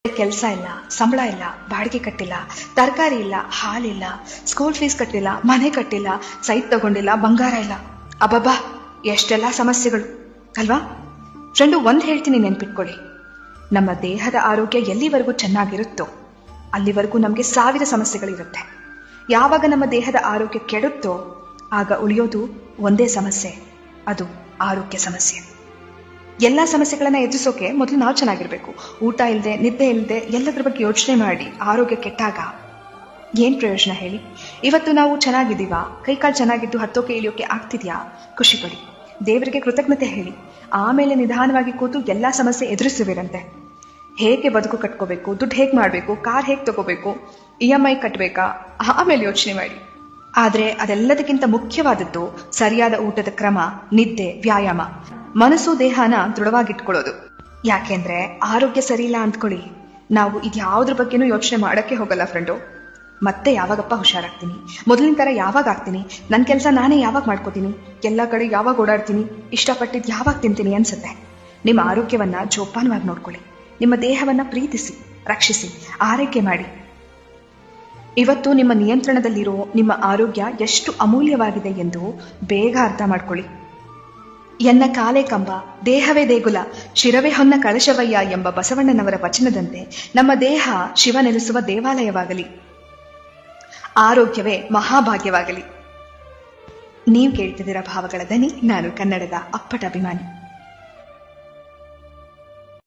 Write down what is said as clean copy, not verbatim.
ಕೆಲಸ ಇಲ್ಲ, ಸಂಬಳ ಇಲ್ಲ, ಬಾಡಿಗೆ ಕಟ್ಟಿಲ್ಲ, ತರಕಾರಿ ಇಲ್ಲ, ಹಾಲಿಲ್ಲ, ಸ್ಕೂಲ್ ಫೀಸ್ ಕಟ್ಟಿಲ್ಲ, ಮನೆ ಕಟ್ಟಿಲ್ಲ, ಸೈಟ್ ತಗೊಂಡಿಲ್ಲ, ಬಂಗಾರ ಇಲ್ಲ. ಅಬ್ಬಬ್ಬಾ, ಎಷ್ಟೆಲ್ಲ ಸಮಸ್ಯೆಗಳು ಅಲ್ವಾ? ಫ್ರೆಂಡು, ಒಂದ್ ಹೇಳ್ತೀನಿ, ನೆನ್ಪಿಟ್ಕೊಳ್ಳಿ. ನಮ್ಮ ದೇಹದ ಆರೋಗ್ಯ ಎಲ್ಲಿವರೆಗೂ ಚೆನ್ನಾಗಿರುತ್ತೋ ಅಲ್ಲಿವರೆಗೂ ನಮಗೆ 1000 ಸಮಸ್ಯೆಗಳಿರುತ್ತೆ. ಯಾವಾಗ ನಮ್ಮ ದೇಹದ ಆರೋಗ್ಯ ಕೆಡುತ್ತೋ ಆಗ ಉಳಿಯೋದು ಒಂದೇ ಸಮಸ್ಯೆ, ಅದು ಆರೋಗ್ಯ ಸಮಸ್ಯೆ. ಎಲ್ಲ ಸಮಸ್ಯೆಗಳನ್ನ ಎದುರಿಸೋಕೆ ಮೊದಲು ನಾವು ಚೆನ್ನಾಗಿರ್ಬೇಕು. ಊಟ ಇಲ್ಲದೆ, ನಿದ್ದೆ ಇಲ್ಲದೆ, ಎಲ್ಲದ್ರ ಬಗ್ಗೆ ಯೋಚನೆ ಮಾಡಿ ಆರೋಗ್ಯ ಕೆಟ್ಟಾಗ ಏನ್ ಪ್ರಯೋಜನ ಹೇಳಿ? ಇವತ್ತು ನಾವು ಚೆನ್ನಾಗಿದ್ದೀವಾ? ಕೈಕಾಲು ಚೆನ್ನಾಗಿದ್ದು ಹತ್ತೋಕೆ ಇಳಿಯೋಕೆ ಆಗ್ತಿದ್ಯಾ? ಖುಷಿ ಪಡಿ, ದೇವರಿಗೆ ಕೃತಜ್ಞತೆ ಹೇಳಿ. ಆಮೇಲೆ ನಿಧಾನವಾಗಿ ಕೂತು ಎಲ್ಲಾ ಸಮಸ್ಯೆ ಎದುರಿಸುವಿರಂತೆ. ಹೇಗೆ ಬದುಕು ಕಟ್ಕೋಬೇಕು, ದುಡ್ಡು ಹೇಗೆ ಮಾಡಬೇಕು, ಕಾರ್ ಹೇಗೆ ತಗೋಬೇಕು, EMI ಕಟ್ಟಬೇಕಾ, ಆಮೇಲೆ ಯೋಚನೆ ಮಾಡಿ. ಆದ್ರೆ ಅದೆಲ್ಲದಕ್ಕಿಂತ ಮುಖ್ಯವಾದದ್ದು ಸರಿಯಾದ ಊಟದ ಕ್ರಮ, ನಿದ್ದೆ, ವ್ಯಾಯಾಮ, ಮನಸ್ಸು ದೇಹನ ದೃಢವಾಗಿಟ್ಕೊಳ್ಳೋದು. ಯಾಕೆಂದ್ರೆ ಆರೋಗ್ಯ ಸರಿ ಇಲ್ಲ ಅಂದ್ಕೊಳ್ಳಿ, ನಾವು ಇದ್ಯಾವುದ್ರ ಬಗ್ಗೆನೂ ಯೋಚನೆ ಮಾಡಕ್ಕೆ ಹೋಗಲ್ಲ ಫ್ರೆಂಡು. ಮತ್ತೆ ಯಾವಾಗಪ್ಪ ಹುಷಾರಾಗ್ತೀನಿ, ಮೊದಲಿನ ತರ ಯಾವಾಗ ಆಗ್ತೀನಿ, ನನ್ನ ಕೆಲಸ ನಾನೇ ಯಾವಾಗ ಮಾಡ್ಕೋತೀನಿ, ಎಲ್ಲ ಕಡೆ ಯಾವಾಗ ಓಡಾಡ್ತೀನಿ, ಇಷ್ಟಪಟ್ಟಿದ್ದು ಯಾವಾಗ ತಿಂತೀನಿ ಅನ್ಸುತ್ತೆ. ನಿಮ್ಮ ಆರೋಗ್ಯವನ್ನ ಜೋಪಾನವಾಗಿ ನೋಡ್ಕೊಳ್ಳಿ. ನಿಮ್ಮ ದೇಹವನ್ನ ಪ್ರೀತಿಸಿ, ರಕ್ಷಿಸಿ, ಆರೈಕೆ ಮಾಡಿ. ಇವತ್ತು ನಿಮ್ಮ ನಿಯಂತ್ರಣದಲ್ಲಿರೋ ನಿಮ್ಮ ಆರೋಗ್ಯ ಎಷ್ಟು ಅಮೂಲ್ಯವಾಗಿದೆ ಎಂದು ಬೇಗ ಅರ್ಥ ಮಾಡ್ಕೊಳ್ಳಿ. ಎನ್ನ ಕಾಲೇ ಕಂಬ, ದೇಹವೇ ದೇಗುಲ, ಶಿರವೇ ಹೊನ್ನ ಕಳಶವಯ್ಯ ಎಂಬ ಬಸವಣ್ಣನವರ ವಚನದಂತೆ ನಮ್ಮ ದೇಹ ಶಿವ ನೆಲೆಸುವ ದೇವಾಲಯವಾಗಲಿ, ಆರೋಗ್ಯವೇ ಮಹಾಭಾಗ್ಯವಾಗಲಿ. ನೀವು ಕೇಳ್ತಿದ್ದೀರಾ ಭಾವಗಳ ದನಿ. ನಾನು ಕನ್ನಡದ ಅಪ್ಪಟ ಅಭಿಮಾನಿ.